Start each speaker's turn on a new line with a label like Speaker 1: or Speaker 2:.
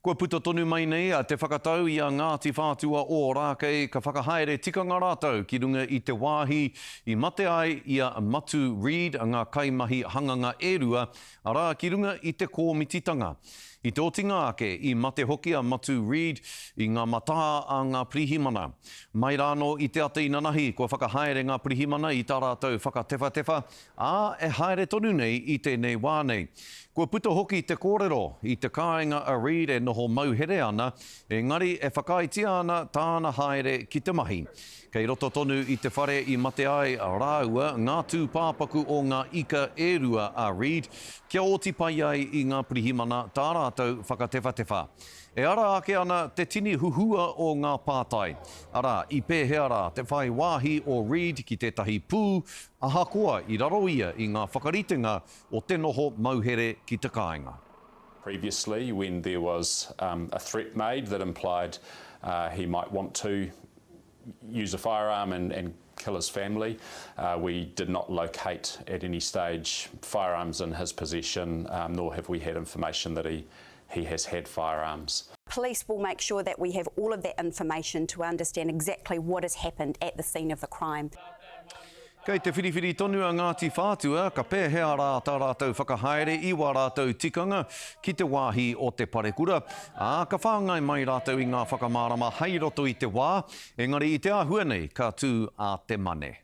Speaker 1: Kua puta tonu mai nei a te whakatau i a Ngāti Whātua o Rākei ka whakahaere tikanga rātou ki runga i te wāhi i mate ai i a Matu Reid a ngā kaimahi hanganga ērua a rā ki runga i te kōmititanga. I te otinga ake i mate hoki a Matu Reid i ngā mata a ngā pirihimana. Mai rāno i te ate inanahi kua whakahaere ngā pirihimana i tā rātou whakatewhatewha a e haere tonu nei i tēnei wā nei. Kua puta hoki te kōrero i te kāinga a Reid e noho mauhere ana, engari e whakaitia ana tāna haere ki te mahi. Kei roto tonu i te whare i mate ai a rāua ngā tūpāpaku o ngā ika ērua a Reid, kia oti pai ai i ngā pirihimana tā rātou whakatewhatewha. E ara ake ana te tini huhua o ngā pātai. Ara, i pēhea rā te whai wāhi o Reid ki tētahi pū, ahakoa i raro ia i ngā whakaritenga o te noho mauhere ki te kāinga.
Speaker 2: Previously, when there was a threat made that implied he might want to use a firearm and kill his family, we did not locate at any stage firearms in his possession, nor have we had information that he has had firearms.
Speaker 3: Police will make sure that we have all of that information to understand exactly what has happened at the scene of the crime.
Speaker 1: Kei te whiriwhiri tonu a Ngāti Whātua, ka pēhea rā tā rātou whakahaere i wā rātou tikanga ki te wāhi o te parekura. Ka whāngai mai rātou i ngā whakamārama hei roto i te wā, engari i te āhua nei ka tū a te mane.